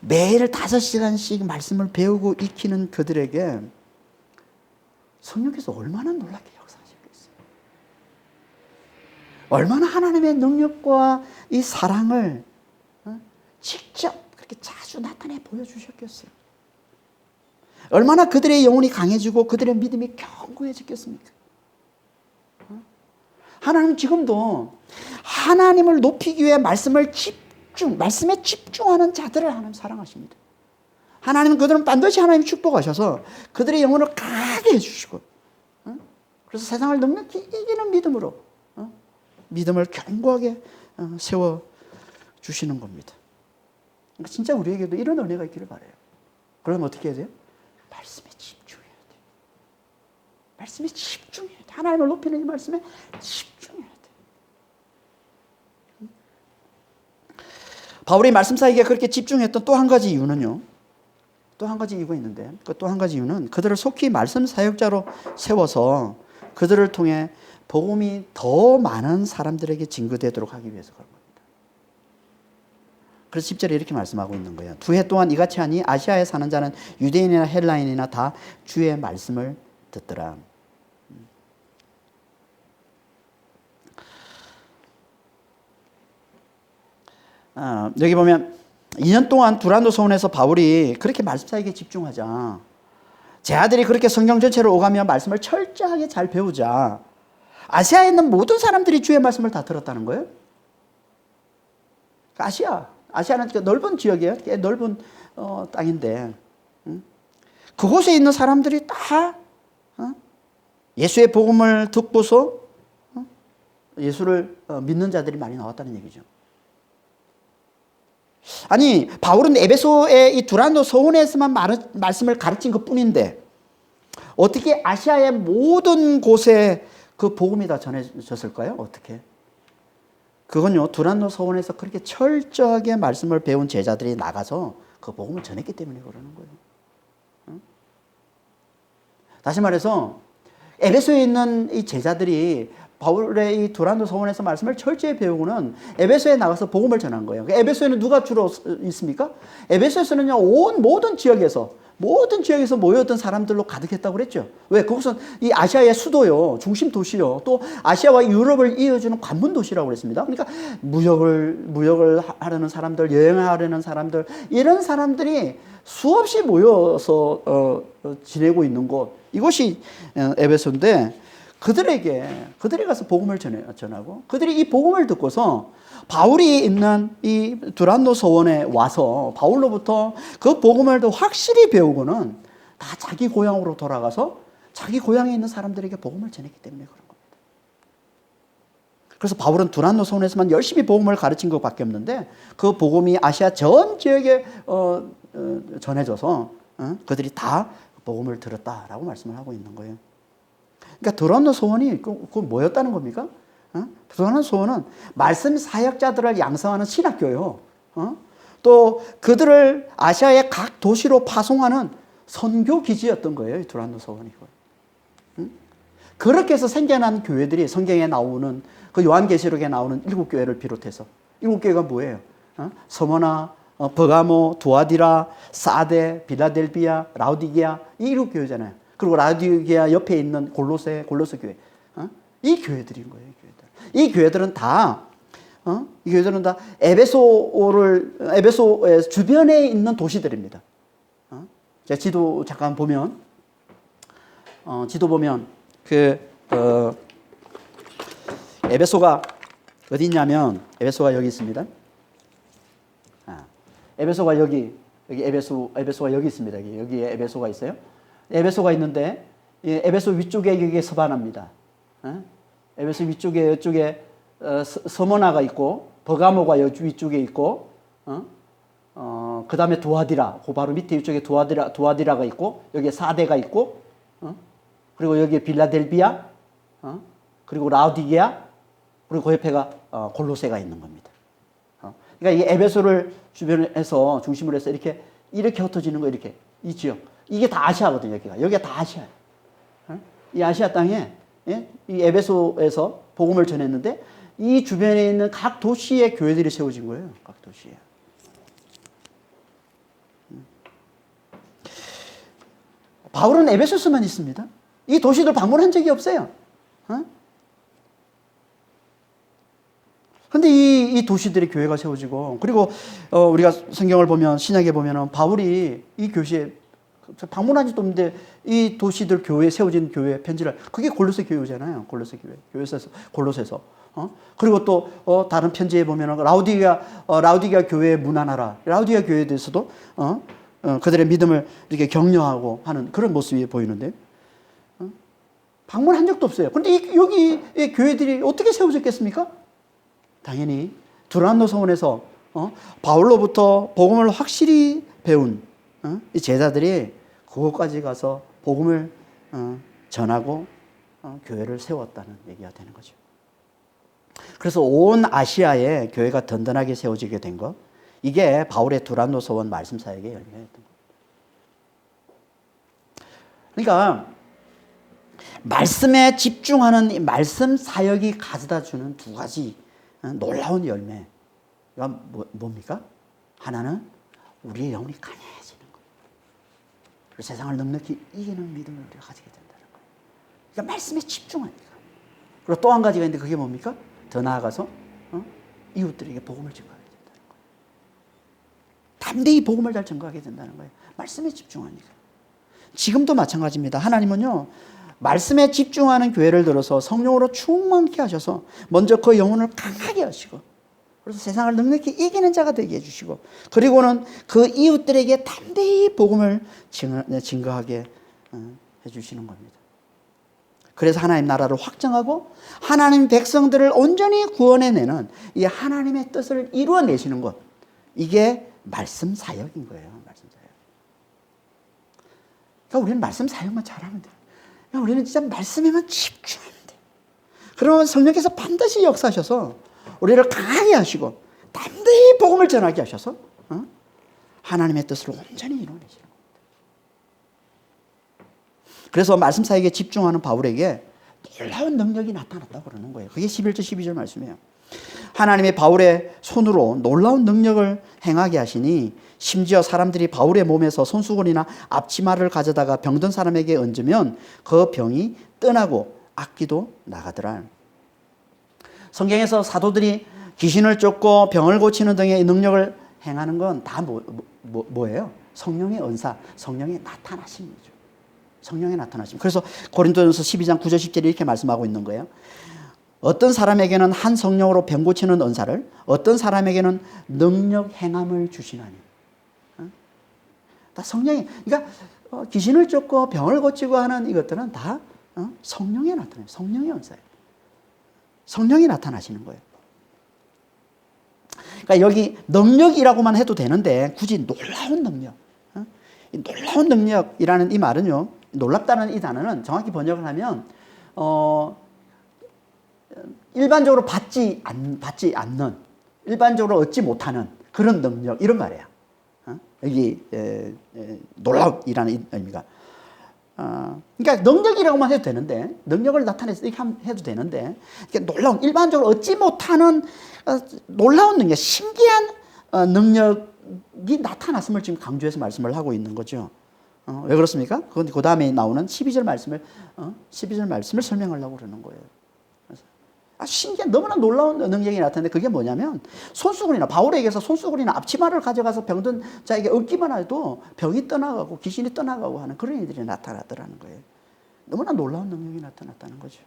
[SPEAKER 1] 매일 5시간씩 말씀을 배우고 익히는 그들에게 성령께서 얼마나 놀랍게 역사하셨겠어요. 얼마나 하나님의 능력과 이 사랑을 직접 그렇게 자주 나타내 보여주셨겠어요. 얼마나 그들의 영혼이 강해지고 그들의 믿음이 견고해졌겠습니까? 하나님 지금도 하나님을 높이기 위해 말씀에 집중하는 자들을 하나님 사랑하십니다. 하나님은 그들은 반드시 하나님 축복하셔서 그들의 영혼을 강하게 해주시고, 그래서 세상을 넉넉히 이기는 믿음으로 믿음을 견고하게 세워주시는 겁니다. 그러니까 진짜 우리에게도 이런 은혜가 있기를 바라요. 그러면 어떻게 해야 돼요? 말씀에 집중해야 돼요. 말씀에 집중해야 돼요. 하나님을 높이는 이 말씀에 집중해야 돼요. 바울이 말씀사에게 그렇게 집중했던 또 한 가지 이유는요. 또 한 가지 이유가 있는데, 그 또 한 가지 이유는 그들을 속히 말씀 사역자로 세워서 그들을 통해 복음이 더 많은 사람들에게 증거되도록 하기 위해서 그런 겁니다. 그래서 10절에 이렇게 말씀하고 있는 거예요. 2해 동안 이같이 하니 아시아에 사는 자는 유대인이나 헬라인이나 다 주의 말씀을 듣더라. 여기 보면 2년 동안 두란노 소원에서 바울이 그렇게 말씀사에게 집중하자, 제 아들이 그렇게 성경 전체를 오가며 말씀을 철저하게 잘 배우자 아시아에 있는 모든 사람들이 주의 말씀을 다 들었다는 거예요. 아시아는 넓은 지역이에요. 꽤 넓은 땅인데 그곳에 있는 사람들이 다 예수의 복음을 듣고서 예수를 믿는 자들이 많이 나왔다는 얘기죠. 아니, 바울은 에베소의 이 두란노 서원에서만 말씀을 가르친 것 뿐인데 어떻게 아시아의 모든 곳에 그 복음이 다 전해졌을까요? 어떻게? 그건요, 두란노 서원에서 그렇게 철저하게 말씀을 배운 제자들이 나가서 그 복음을 전했기 때문에 그러는 거예요. 다시 말해서 에베소에 있는 이 제자들이 바울의 이 두란노 서원에서 말씀을 철저히 배우고는 에베소에 나가서 복음을 전한 거예요. 에베소에는 누가 주로 있습니까? 에베소에서는요, 모든 지역에서 모였던 사람들로 가득했다고 그랬죠. 왜? 그것은 이 아시아의 수도요, 중심 도시요, 또 아시아와 유럽을 이어주는 관문 도시라고 그랬습니다. 그러니까 무역을 하려는 사람들, 여행하려는 사람들, 이런 사람들이 수없이 모여서 지내고 있는 곳, 이것이 에베소인데 그들에게 가서 복음을 전하고 그들이 이 복음을 듣고서 바울이 있는 이 두란노 서원에 와서 바울로부터 그 복음을 더 확실히 배우고는 다 자기 고향으로 돌아가서 자기 고향에 있는 사람들에게 복음을 전했기 때문에 그런 겁니다. 그래서 바울은 두란노 서원에서만 열심히 복음을 가르친 것밖에 없는데 그 복음이 아시아 전 지역에 전해져서 그들이 다 복음을 들었다라고 말씀을 하고 있는 거예요. 그러니까 두란노 서원이 그 뭐였다는 겁니까? 두란노 서원은 말씀 사역자들을 양성하는 신학교요. 또 그들을 아시아의 각 도시로 파송하는 선교 기지였던 거예요. 두란노 서원이. 그렇게 해서 생겨난 교회들이 성경에 나오는 그 요한계시록에 나오는 7교회를 비롯해서 7교회가 뭐예요? 서머나, 버가모, 두아디라, 사데, 빌라델비아, 라우디게아, 이 7교회잖아요. 그리고 라우디게아 옆에 있는 골로새 교회. 이 교회들인 거예요. 이 교회들은 다 에베소의 주변에 있는 도시들입니다. 제가 지도 잠깐 보면, 에베소가 어디 있냐면, 에베소가 여기 있습니다. 에베소가 여기 에베소가 여기 있습니다. 여기에 에베소가 있어요. 에베소가 있는데, 에베소 위쪽에 여기에 서바나입니다. 에베소 위쪽에 이쪽에 서머나가 있고, 버가모가 위쪽에 있고, 그 다음에 두아디라, 그 바로 밑에 이쪽에 두아디라가 있고, 여기에 사데가 있고, 그리고 여기에 빌라델비아, 그리고 라우디게아, 그리고 그 옆에가 골로새가 있는 겁니다. 그러니까 이 에베소를 주변에서 중심으로 해서 이렇게 흩어지는 거, 이렇게 이 지역, 이게 다 아시아거든요. 여기가 다 아시아예요. 이 아시아 땅에 이 에베소에서 복음을 전했는데 이 주변에 있는 각 도시의 교회들이 세워진 거예요. 각 도시에. 바울은 에베소에서만 있습니다. 이 도시들 방문한 적이 없어요. 근데 이 도시들의 교회가 세워지고, 그리고 우리가 성경을 보면, 신약에 보면은 바울이 이 교시에 방문한 적도 없는데 이 도시들 교회 세워진 교회 편지를 그게 골로새 교회잖아요. 골로새 교회. 교회에서 골로새서. 그리고 또 다른 편지에 보면은 라우디게아 교회에 문안하라. 라우디게아 교회에 대해서도 그들의 믿음을 이렇게 격려하고 하는 그런 모습이 보이는데 방문한 적도 없어요. 그런데 여기 이 교회들이 어떻게 세워졌겠습니까? 당연히 두란노 서원에서 바울로부터 복음을 확실히 배운 이 제자들이 그곳까지 가서 복음을 전하고 교회를 세웠다는 얘기가 되는 거죠. 그래서 온 아시아에 교회가 든든하게 세워지게 된 것, 이게 바울의 두란노 서원 말씀 사역의 열매였던 거예요. 그러니까 말씀에 집중하는 이 말씀 사역이 가져다 주는 두 가지 놀라운 열매가 뭡니까? 하나는 우리의 영혼이 강해지는 거예요. 그리고 세상을 넉넉히 이기는 믿음을 우리가 가지게 된다는 거예요. 그러니까 말씀에 집중하니까. 그리고 또 한 가지가 있는데 그게 뭡니까? 더 나아가서 이웃들에게 복음을 전가하게 된다는 거예요. 담대히 복음을 잘 전가하게 된다는 거예요. 말씀에 집중하니까. 지금도 마찬가지입니다. 하나님은요, 말씀에 집중하는 교회를 들어서 성령으로 충만케 하셔서 먼저 그 영혼을 강하게 하시고, 그래서 세상을 넉넉히 이기는 자가 되게 해주시고, 그리고는 그 이웃들에게 담대히 복음을 증거하게 해주시는 겁니다. 그래서 하나님 나라를 확정하고 하나님 백성들을 온전히 구원해내는 이 하나님의 뜻을 이루어내시는 것, 이게 말씀 사역인 거예요. 말씀 사역. 그러니까 우리는 말씀 사역만 잘하면 돼요. 그러니까 우리는 진짜 말씀에만 집중하면 돼요. 그러면 성령께서 반드시 역사하셔서 우리를 강하게 하시고 담대히 복음을 전하게 하셔서 하나님의 뜻을 온전히 이루어내시는 겁니다. 그래서 말씀 사역에 집중하는 바울에게 놀라운 능력이 나타났다고 그러는 거예요. 그게 11절 12절 말씀이에요. 하나님의 바울의 손으로 놀라운 능력을 행하게 하시니 심지어 사람들이 바울의 몸에서 손수건이나 앞치마를 가져다가 병든 사람에게 얹으면 그 병이 떠나고 악기도 나가더라. 성경에서 사도들이 귀신을 쫓고 병을 고치는 등의 능력을 행하는 건 다 뭐예요? 성령의 은사, 성령의 나타나심이죠. 성령의 나타나심. 그래서 고린도전서 12장 9절 10절에 이렇게 말씀하고 있는 거예요. 어떤 사람에게는 한 성령으로 병 고치는 은사를, 어떤 사람에게는 능력 행함을 주시나니. 다 성령이, 그러니까 귀신을 쫓고 병을 고치고 하는 이것들은 다 성령에 나타나요. 성령의 은사예요. 성령이 나타나시는 거예요. 그러니까 여기 능력이라고만 해도 되는데 굳이 놀라운 능력. 놀라운 능력이라는 이 말은요, 놀랍다는 이 단어는 정확히 번역을 하면 일반적으로 받지 않는, 일반적으로 얻지 못하는 그런 능력, 이런 말이에요. 여기 놀라운이라는 의미가. 그러니까 능력이라고만 해도 되는데, 능력을 나타내서 이렇게 해도 되는데, 놀라운, 일반적으로 얻지 못하는 놀라운 능력, 신기한 능력이 나타났음을 지금 강조해서 말씀을 하고 있는 거죠. 왜 그렇습니까? 그건 그 다음에 나오는 12절 말씀을 12절 말씀을 설명하려고 그러는 거예요. 신기한, 너무나 놀라운 능력이 나타나는데 그게 뭐냐면, 손수건이나, 바울에게서 손수건이나 앞치마를 가져가서 병든 자에게 얹기만 해도 병이 떠나가고 귀신이 떠나가고 하는 그런 일들이 나타나더라는 거예요. 너무나 놀라운 능력이 나타났다는 거죠.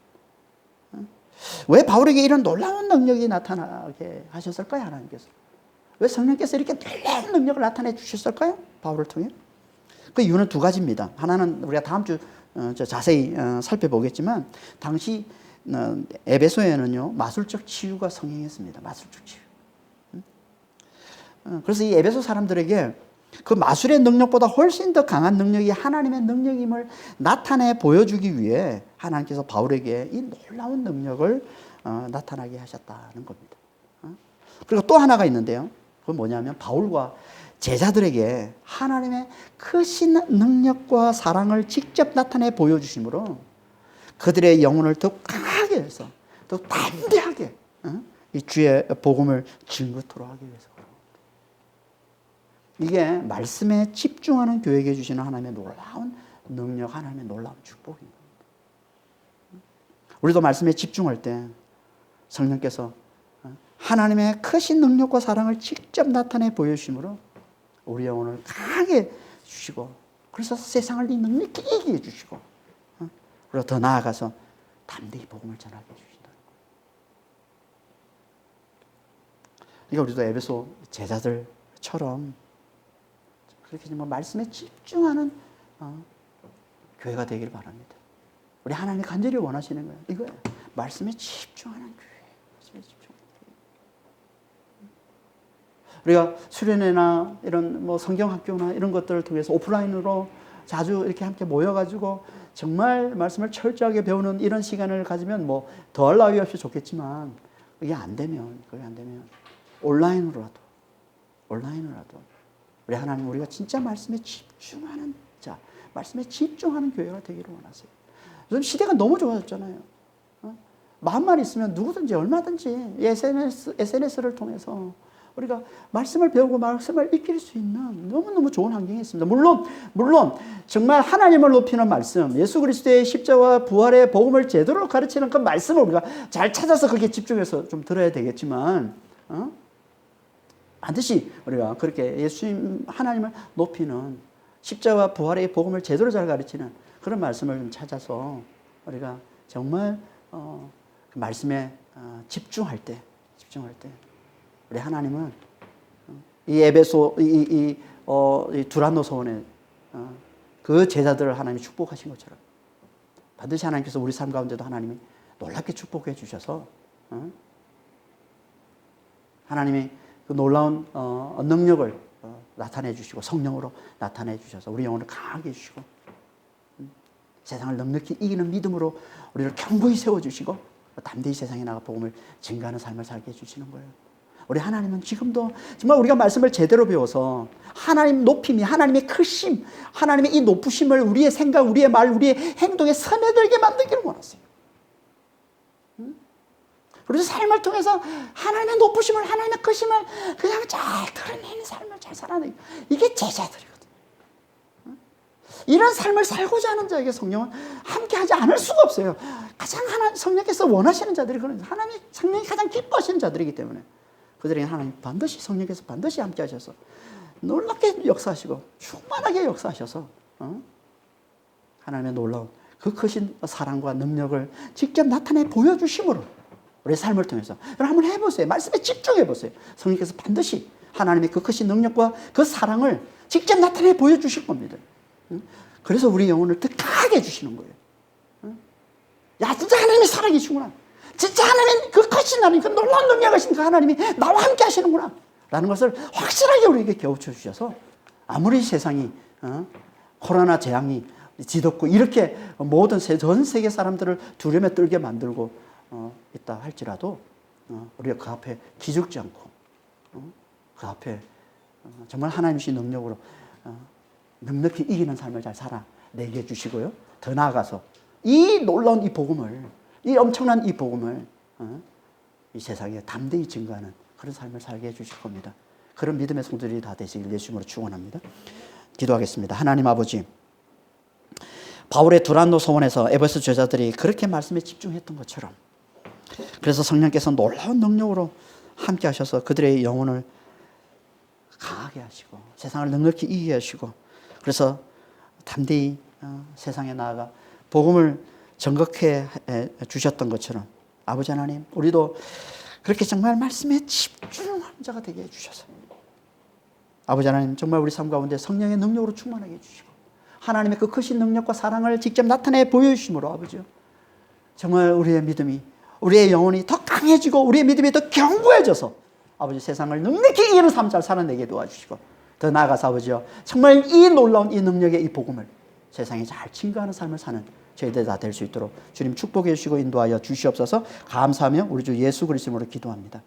[SPEAKER 1] 왜 바울에게 이런 놀라운 능력이 나타나게 하셨을까요? 하나님께서. 왜 성령께서 이렇게 놀라운 능력을 나타내 주셨을까요? 바울을 통해. 그 이유는 두 가지입니다. 하나는 우리가 다음 주 자세히 살펴보겠지만, 당시 에베소에는요, 마술적 치유가 성행했습니다. 마술적 치유. 그래서 이 에베소 사람들에게 그 마술의 능력보다 훨씬 더 강한 능력이 하나님의 능력임을 나타내 보여주기 위해 하나님께서 바울에게 이 놀라운 능력을 나타나게 하셨다는 겁니다. 그리고 또 하나가 있는데요. 그건 뭐냐면, 바울과 제자들에게 하나님의 크신 능력과 사랑을 직접 나타내 보여주심으로 그들의 영혼을 더 강하게 해서 더 담대하게 이 주의 복음을 증거토록 하기 위해서 그런 겁니다. 이게 말씀에 집중하는 교회에게 주시는 하나님의 놀라운 능력, 하나님의 놀라운 축복인 겁니다. 우리도 말씀에 집중할 때 성령께서 하나님의 크신 능력과 사랑을 직접 나타내 보여주심으로 우리 영혼을 강하게 주시고 그래서 세상을 이 능력이 이기게 해주시고, 그리고 더 나아가서 담대히 복음을 전하게 해주신다는 거예요. 그러니까 우리도 에베소 제자들처럼 그렇게 정말 말씀에 집중하는 교회가 되기를 바랍니다. 우리 하나님이 간절히 원하시는 거예요. 이거예요. 말씀에 집중하는 교회. 말씀에 집중하는 교회. 우리가 수련회나 이런 뭐 성경학교나 이런 것들을 통해서 오프라인으로 자주 이렇게 함께 모여가지고 정말 말씀을 철저하게 배우는 이런 시간을 가지면 뭐 더할 나위 없이 좋겠지만 그게 안 되면 온라인으로라도 우리 하나님 우리가 진짜 말씀에 집중하는 자, 말씀에 집중하는 교회가 되기를 원하세요. 요즘 시대가 너무 좋아졌잖아요. 마음만 있으면 누구든지 얼마든지 SNS를 통해서 우리가 말씀을 배우고 말씀을 익힐 수 있는 너무너무 좋은 환경이 있습니다. 물론 정말 하나님을 높이는 말씀, 예수 그리스도의 십자와 부활의 복음을 제대로 가르치는 그 말씀을 우리가 잘 찾아서 거기에 집중해서 좀 들어야 되겠지만 반드시 우리가 그렇게 예수님 하나님을 높이는 십자와 부활의 복음을 제대로 잘 가르치는 그런 말씀을 좀 찾아서 우리가 정말 그 말씀에 집중할 때 우리 하나님은 이 에베소 이 두란노 소원의 그 제자들을 하나님이 축복하신 것처럼 반드시 하나님께서 우리 삶 가운데도 하나님이 놀랍게 축복해 주셔서 하나님이 그 놀라운 능력을 나타내 주시고 성령으로 나타내 주셔서 우리 영혼을 강하게 해주시고 세상을 넉넉히 이기는 믿음으로 우리를 견고히 세워주시고 담대히 세상에 나가 복음을 증거하는 삶을 살게 해주시는 거예요. 우리 하나님은 지금도 정말 우리가 말씀을 제대로 배워서 하나님 높임이, 하나님의 크심, 하나님의 이 높으심을 우리의 생각, 우리의 말, 우리의 행동에 스며들게 만들기를 원하세요. 그래서 삶을 통해서 하나님의 높으심을, 하나님의 크심을 그냥 잘 드러내는 삶을 잘 살아내고 이게 제자들이거든요. 이런 삶을 살고자 하는 자에게 성령은 함께하지 않을 수가 없어요. 가장 성령께서 원하시는 자들이 그런 하나님의 성령이 가장 기뻐하시는 자들이기 때문에 그들에게 하나님 반드시 성령께서 반드시 함께하셔서 놀랍게 역사하시고 충만하게 역사하셔서 하나님의 놀라운 그 크신 사랑과 능력을 직접 나타내 보여주심으로 우리의 삶을 통해서 여러분 한번 해보세요. 말씀에 집중해보세요. 성령께서 반드시 하나님의 그 크신 능력과 그 사랑을 직접 나타내 보여주실 겁니다. 그래서 우리 영혼을 더 강하게 해주시는 거예요. 야, 진짜 하나님의 사랑이시구나. 진짜 하나님 그 크신 하나님, 그 놀라운 능력하신 그 하나님이 나와 함께 하시는구나 라는 것을 확실하게 우리에게 깨우쳐 주셔서 아무리 세상이 코로나 재앙이 뒤덮고 이렇게 모든 전 세계 사람들을 두려움에 떨게 만들고 있다 할지라도 우리가 그 앞에 기죽지 않고 그 앞에 정말 하나님의 능력으로 넉넉히 이기는 삶을 잘 살아내게 해주시고요. 더 나아가서 이 놀라운 이 복음을, 이 엄청난 이 복음을 이 세상에 담대히 증거하는 그런 삶을 살게 해주실 겁니다. 그런 믿음의 성도들이 다 되시길 예수님으로 축원합니다. 기도하겠습니다. 하나님 아버지, 바울의 두란노 소원에서 에베소 제자들이 그렇게 말씀에 집중했던 것처럼 그래서 성령께서 놀라운 능력으로 함께 하셔서 그들의 영혼을 강하게 하시고 세상을 넉넉히 이기게 하시고 그래서 담대히 세상에 나아가 복음을 전거해 주셨던 것처럼 아버지 하나님 우리도 그렇게 정말 말씀에 집중하는 자가 되게 해주셔서 아버지 하나님 정말 우리 삶 가운데 성령의 능력으로 충만하게 해주시고 하나님의 그 크신 능력과 사랑을 직접 나타내 보여주심으로 아버지요 정말 우리의 믿음이 우리의 영혼이 더 강해지고 우리의 믿음이 더 견고해져서 아버지 세상을 넉넉히 이기는 삶 잘 살아내게 도와주시고 더 나아가서 아버지요 정말 이 놀라운 이 능력의 이 복음을 세상에 잘 증거하는 삶을 사는 저희들 다 될 수 있도록 주님 축복해 주시고 인도하여 주시옵소서. 감사하며 우리 주 예수 그리스도로 기도합니다.